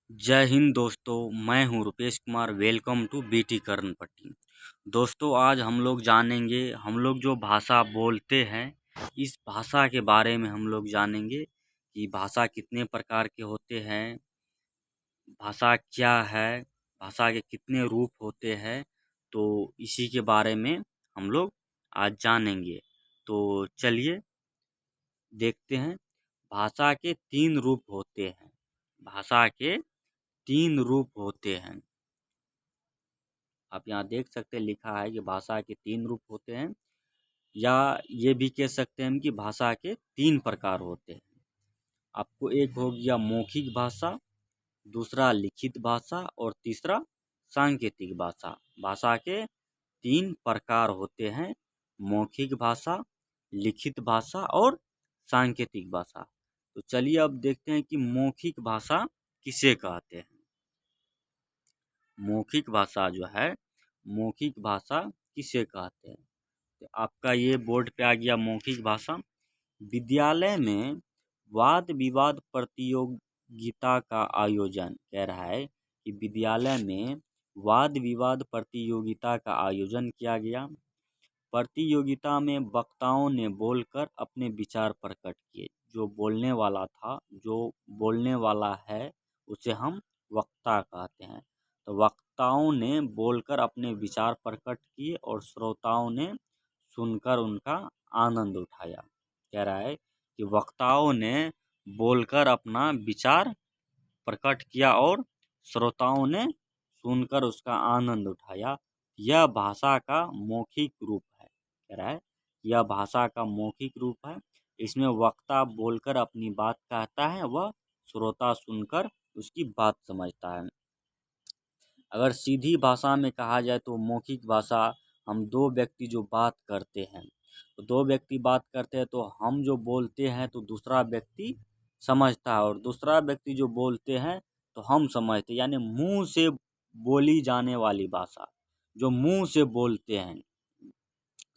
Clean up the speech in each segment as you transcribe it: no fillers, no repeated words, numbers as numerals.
जय हिंद दोस्तों, मैं हूं Rupesh Kumar. Welcome to BT Karnpatti. दोस्तों, आज हम लोग जानेंगे, हम लोग जो भाषा बोलते हैं इस भाषा के बारे में हम लोग जानेंगे कि भाषा कितने प्रकार के होते हैं, भाषा क्या है, भाषा के कितने रूप होते हैं। तो इसी के बारे में हम लोग आज जानेंगे। तो चलिए देखते हैं। भाषा के तीन रूप होते हैं। भाषा के तीन रूप होते हैं। आप यहाँ देख सकते हैं, लिखा है कि भाषा के तीन रूप होते हैं, या ये भी कह सकते हैं कि भाषा के तीन प्रकार होते हैं। आपको एक हो गया मौखिक भाषा, दूसरा लिखित भाषा और तीसरा सांकेतिक भाषा। भाषा के तीन प्रकार होते हैं: मौखिक भाषा, लिखित भाषा और सांकेतिक भाषा। तो चलिए अब देखते हैं कि मौखिक भाषा किसे कहते हैं। मौखिक भाषा जो है, मौखिक भाषा किसे कहते हैं। तो आपका ये बोर्ड पे आ गया मौखिक भाषा। विद्यालय में वाद विवाद प्रतियोगिता का आयोजन, कह रहा है कि विद्यालय में वाद विवाद प्रतियोगिता का आयोजन किया गया। प्रतियोगिता में वक्ताओं ने बोलकर अपने विचार प्रकट किए। जो बोलने वाला था, जो बोलने वाला है, उसे हम वक्ता कहते हैं। तो वक्ताओं ने बोलकर अपने विचार प्रकट किए और श्रोताओं ने सुनकर उनका आनंद उठाया। कह रहा है कि वक्ताओं ने बोलकर अपना विचार प्रकट किया और श्रोताओं ने सुनकर उसका आनंद उठाया। यह भाषा का मौखिक रूप है। कह रहा है यह भाषा का मौखिक रूप है। इसमें वक्ता बोलकर अपनी बात कहता है, वह श्रोता सुनकर उसकी बात समझता है। अगर सीधी भाषा में कहा जाए तो मौखिक भाषा, हम दो व्यक्ति जो बात करते हैं, तो दो व्यक्ति बात करते हैं तो हम जो बोलते हैं तो दूसरा व्यक्ति समझता है, और दूसरा व्यक्ति जो बोलते हैं तो हम समझते हैं। यानी मुंह से बोली जाने वाली भाषा, जो मुंह से बोलते हैं,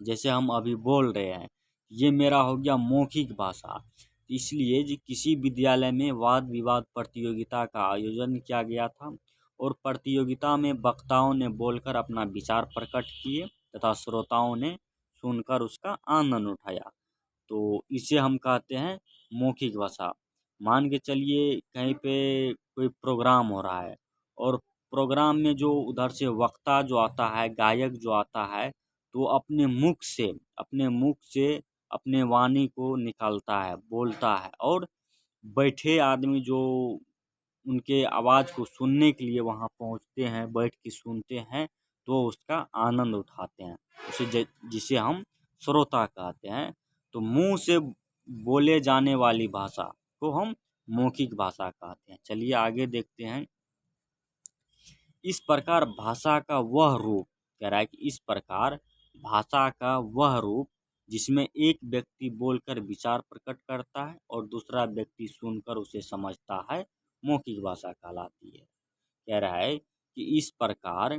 जैसे हम अभी बोल रहे हैं, ये मेरा हो गया मौखिक भाषा। इसलिए जी किसी विद्यालय में वाद विवाद प्रतियोगिता का आयोजन किया गया था, और प्रतियोगिता में वक्ताओं ने बोलकर अपना विचार प्रकट किए तथा श्रोताओं ने सुनकर उसका आनंद उठाया। तो इसे हम कहते हैं मौखिक भाषा। मान के चलिए कहीं पे कोई प्रोग्राम हो रहा है, और प्रोग्राम में जो उधर से वक्ता जो आता है, गायक जो आता है, तो अपने मुख से अपने वाणी को निकालता है, बोलता है, और बैठे आदमी जो उनके आवाज़ को सुनने के लिए वहाँ पहुँचते हैं, बैठ के सुनते हैं, तो उसका आनंद उठाते हैं। जिसे हम श्रोता कहते हैं। तो मुंह से बोले जाने वाली भाषा को हम मौखिक भाषा कहते हैं। चलिए आगे देखते हैं। इस प्रकार भाषा का वह रूप, कह रहा है कि इस प्रकार भाषा का वह रूप जिसमें एक व्यक्ति बोलकर विचार प्रकट करता है और दूसरा व्यक्ति सुनकर उसे समझता है, मौखिक भाषा कहलाती है। कह रहा है कि इस प्रकार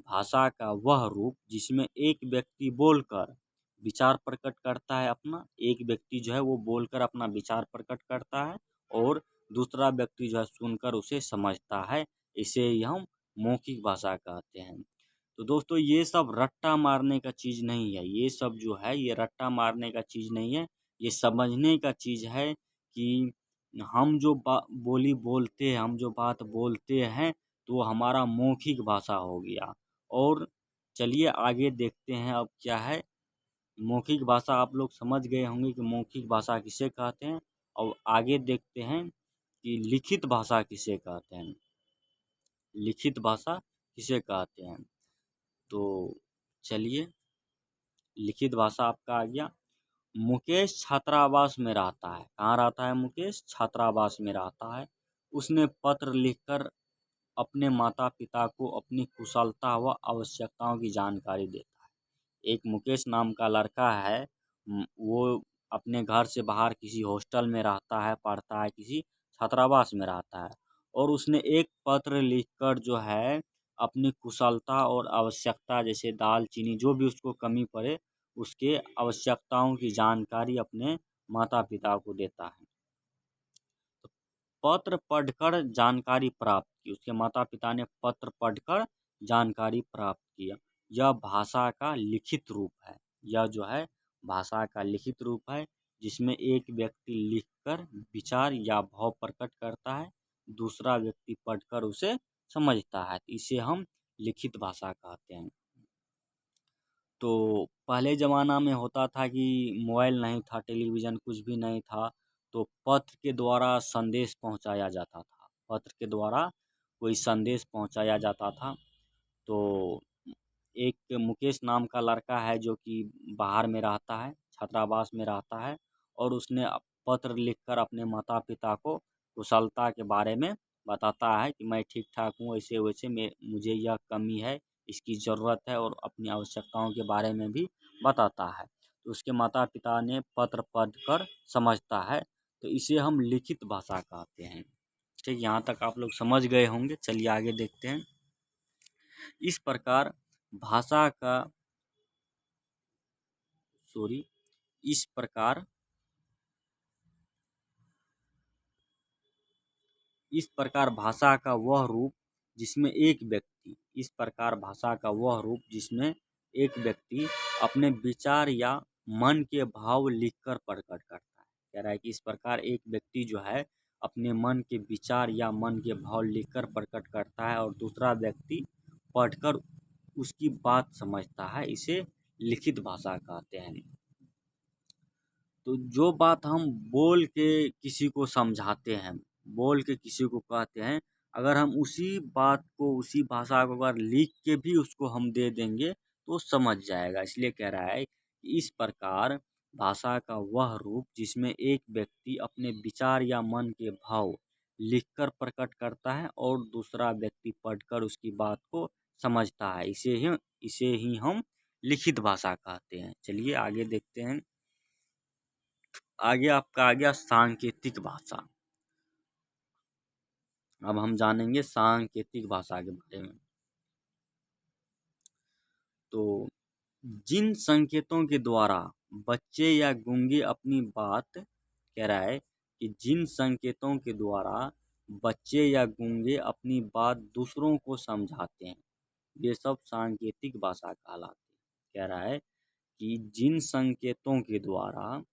भाषा का वह रूप जिसमें एक व्यक्ति बोलकर विचार प्रकट करता है, अपना एक व्यक्ति जो है वो बोलकर अपना विचार प्रकट करता है, और दूसरा व्यक्ति जो है सुनकर उसे समझता है, इसे ही हम मौखिक भाषा कहते हैं। तो दोस्तों, ये सब रट्टा मारने का चीज़ नहीं है। ये सब जो है ये रट्टा मारने का चीज़ नहीं है, ये समझने का चीज़ है कि हम जो बोली बोलते हैं, हम जो बात बोलते हैं, तो हमारा मौखिक भाषा हो गया। और चलिए आगे देखते हैं अब क्या है। मौखिक भाषा आप लोग समझ गए होंगे कि मौखिक भाषा किसे कहते हैं। और आगे देखते हैं कि लिखित भाषा किसे कहते हैं। लिखित भाषा किसे कहते हैं, तो चलिए लिखित भाषा आपका आ गया। मुकेश छात्रावास में रहता है। कहाँ रहता है मुकेश? छात्रावास में रहता है। उसने पत्र लिखकर अपने माता पिता को अपनी कुशलता व आवश्यकताओं की जानकारी देता है। एक मुकेश नाम का लड़का है, वो अपने घर से बाहर किसी हॉस्टल में रहता है, पढ़ता है, किसी छात्रावास में रहता है, और उसने एक पत्र लिखकर जो है अपनी कुशलता और आवश्यकता, जैसे दाल चीनी जो भी उसको कमी पड़े, उसके आवश्यकताओं की जानकारी अपने माता पिता को देता है। पत्र पढ़कर जानकारी प्राप्त की, उसके माता पिता ने पत्र पढ़कर जानकारी प्राप्त किया। यह भाषा का लिखित रूप है, यह जो है भाषा का लिखित रूप है, जिसमें एक व्यक्ति लिखकर विचार या भाव प्रकट करता है, दूसरा व्यक्ति पढ़कर उसे समझता है, इसे हम लिखित भाषा कहते हैं। तो पहले ज़माना में होता था कि मोबाइल नहीं था, टेलीविज़न कुछ भी नहीं था, तो पत्र के द्वारा संदेश पहुंचाया जाता था, पत्र के द्वारा कोई संदेश पहुंचाया जाता था। तो एक मुकेश नाम का लड़का है जो कि बाहर में रहता है, छात्रावास में रहता है, और उसने पत्र लिखकर अपने माता पिता को कुशलता के बारे में बताता है कि मैं ठीक ठाक हूँ, ऐसे वैसे में मुझे यह कमी है, इसकी ज़रूरत है, और अपनी आवश्यकताओं के बारे में भी बताता है। तो उसके माता पिता ने पत्र पढ़कर समझता है, तो इसे हम लिखित भाषा कहते हैं। ठीक, यहाँ तक आप लोग समझ गए होंगे। चलिए आगे देखते हैं। इस प्रकार भाषा का सॉरी इस प्रकार इस प्रकार भाषा का वह रूप जिसमें एक व्यक्ति इस प्रकार भाषा का वह रूप जिसमें एक व्यक्ति अपने विचार या मन के भाव लिखकर प्रकट करता है। कह रहा है कि इस प्रकार एक व्यक्ति जो है अपने मन के विचार या मन के भाव लिखकर प्रकट करता है, और दूसरा व्यक्ति पढ़कर उसकी बात समझता है, इसे लिखित भाषा कहते हैं। तो जो बात हम बोल के किसी को समझाते हैं, बोल के किसी को कहते हैं, अगर हम उसी बात को, उसी भाषा को अगर लिख के भी उसको हम दे देंगे तो समझ जाएगा। इसलिए कह रहा है कि इस प्रकार भाषा का वह रूप जिसमें एक व्यक्ति अपने विचार या मन के भाव लिखकर प्रकट करता है, और दूसरा व्यक्ति पढ़कर उसकी बात को समझता है, इसे ही हम लिखित भाषा कहते हैं। चलिए आगे देखते हैं। आगे आपका आ गया सांकेतिक भाषा। अब हम जानेंगे सांकेतिक भाषा के बारे में। तो जिन संकेतों के द्वारा बच्चे या गूंगे अपनी बात, कह रहा है कि जिन संकेतों के द्वारा बच्चे या गूंगे अपनी बात दूसरों को समझाते हैं, ये सब सांकेतिक भाषा कहलाती है। कह रहा है कि जिन संकेतों के द्वारा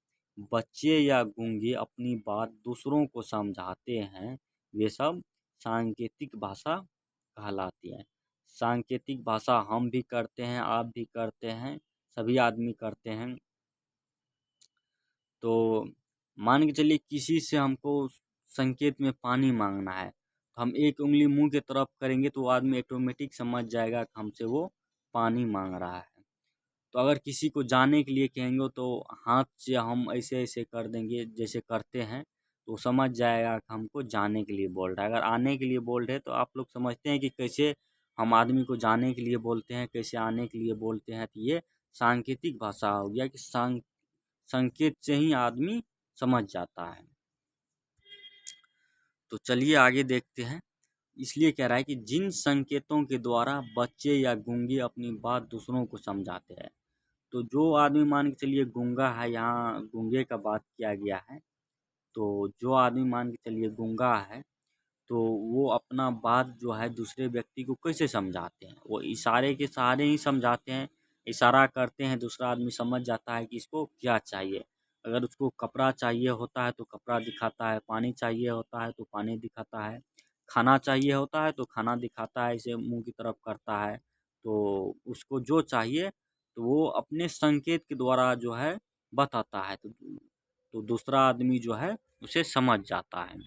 बच्चे या गूंगे अपनी बात दूसरों को समझाते हैं, वे सब सांकेतिक भाषा कहलाती है। सांकेतिक भाषा हम भी करते हैं, आप भी करते हैं, सभी आदमी करते हैं। तो मान के चलिए किसी से हमको संकेत में पानी मांगना है, तो हम एक उंगली मुंह की तरफ करेंगे तो आदमी ऑटोमेटिक समझ जाएगा कि हमसे वो पानी मांग रहा है। तो अगर किसी को जाने के लिए कहेंगे तो हाथ से हम ऐसे ऐसे कर देंगे जैसे करते हैं, तो समझ जाएगा कि हमको जाने के लिए बोल रहा है। अगर आने के लिए बोल रहे तो आप लोग समझते हैं कि कैसे हम आदमी को जाने के लिए बोलते हैं, कैसे आने के लिए बोलते हैं। तो ये सांकेतिक भाषा हो गया कि संकेत से ही आदमी समझ जाता है। तो चलिए आगे देखते हैं। इसलिए कह रहा है कि जिन संकेतों के द्वारा बच्चे या गूंगे अपनी बात दूसरों को समझाते हैं, तो जो आदमी मान के चलिए गूंगा है, यहाँ गूंगे का बात किया गया है, तो जो आदमी मान के चलिए गूंगा है, तो वो अपना बात जो है दूसरे व्यक्ति को कैसे समझाते हैं, वो इशारे के सहारे ही समझाते हैं। इशारा करते हैं, दूसरा आदमी समझ जाता है कि इसको क्या चाहिए। अगर उसको कपड़ा चाहिए होता है तो कपड़ा दिखाता है, पानी चाहिए होता है तो पानी दिखाता है, खाना चाहिए होता है तो खाना दिखाता है, इसे मुंह की तरफ करता है। तो उसको जो चाहिए तो वो अपने संकेत के द्वारा जो है बताता है, तो दूसरा आदमी जो है उसे समझ जाता है।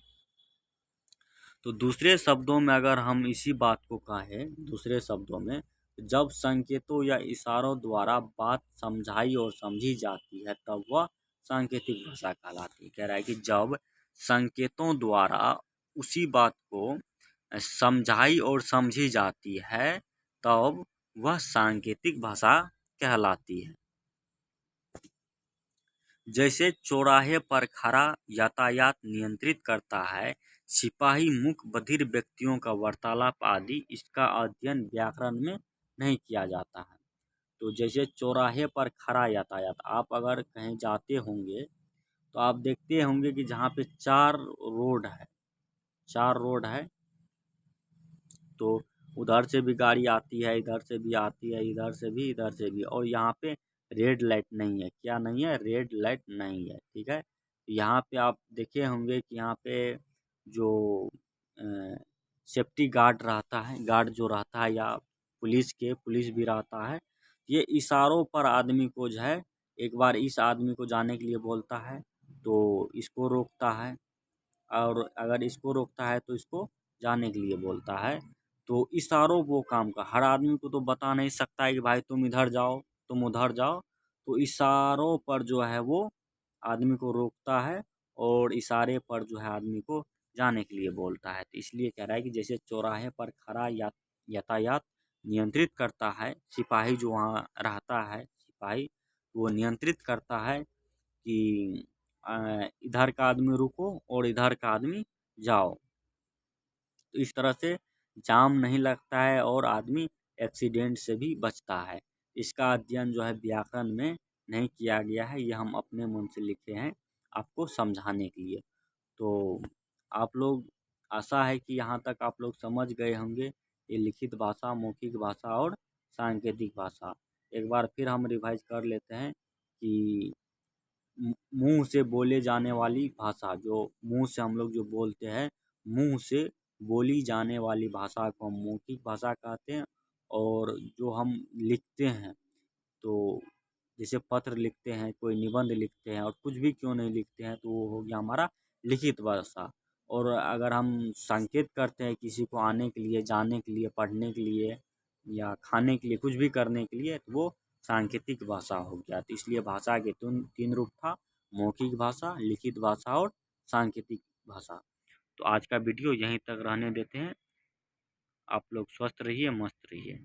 तो दूसरे शब्दों में अगर हम इसी बात को कहें, दूसरे शब्दों में, जब संकेतों या इशारों द्वारा बात समझाई और समझी जाती है तब वह सांकेतिक भाषा कहलाती है। कह रहा है कि जब संकेतों द्वारा उसी बात को समझाई और समझी जाती है तब वह सांकेतिक भाषा कहलाती है। जैसे चौराहे पर खड़ा यातायात नियंत्रित करता है, सिपाही मुख बधिर व्यक्तियों का वार्तालाप आदि, इसका अध्ययन व्याकरण में नहीं किया जाता है। तो जैसे चौराहे पर खड़ा यातायात, आप अगर कहीं जाते होंगे तो आप देखते होंगे कि जहाँ पे 4 रोड है, 4 रोड है, तो उधर से भी गाड़ी आती है, इधर से भी आती है, इधर से भी, इधर से भी। और यहाँ पे रेड लाइट नहीं है, क्या नहीं है, रेड लाइट नहीं है, ठीक है। यहाँ पे आप देखे होंगे कि यहाँ पे जो सेफ्टी गार्ड रहता है, गार्ड जो रहता है, या पुलिस भी रहता है, ये इशारों पर आदमी को जो है, एक बार इस आदमी को जाने के लिए बोलता है तो इसको रोकता है, और अगर इसको रोकता है तो इसको जाने के लिए बोलता है। तो इशारों वो काम का, हर आदमी को तो बता नहीं सकता है कि भाई तुम इधर जाओ, तुम उधर जाओ। तो इशारों पर जो है वो आदमी को रोकता है, और इशारे पर जो है आदमी को जाने के लिए बोलता है। तो इसलिए कह रहा है कि जैसे चौराहे पर खड़ा यातायात नियंत्रित करता है सिपाही, जो वहाँ रहता है सिपाही, वो नियंत्रित करता है कि इधर का आदमी रुको और इधर का आदमी जाओ। तो इस तरह से जाम नहीं लगता है और आदमी एक्सीडेंट से भी बचता है। इसका अध्ययन जो है व्याकरण में नहीं किया गया है, ये हम अपने मन से लिखे हैं आपको समझाने के लिए। तो आप लोग, आशा है कि यहाँ तक आप लोग समझ गए होंगे ये लिखित भाषा, मौखिक भाषा और सांकेतिक भाषा। एक बार फिर हम रिवाइज कर लेते हैं कि मुंह से बोले जाने वाली भाषा, जो मुंह से हम लोग जो बोलते हैं, मुंह से बोली जाने वाली भाषा को हम मौखिक भाषा कहते हैं। और जो हम लिखते हैं, तो जैसे पत्र लिखते हैं, कोई निबंध लिखते हैं, और कुछ भी क्यों नहीं लिखते हैं, तो वो हो गया हमारा लिखित भाषा। और अगर हम संकेत करते हैं किसी को आने के लिए, जाने के लिए, पढ़ने के लिए, या खाने के लिए, कुछ भी करने के लिए, तो वो सांकेतिक भाषा हो गया। तो इसलिए भाषा के तीन रूप था: मौखिक भाषा, लिखित भाषा और सांकेतिक भाषा। तो आज का वीडियो यहीं तक रहने देते हैं। आप लोग स्वस्थ रहिए, मस्त रहिए।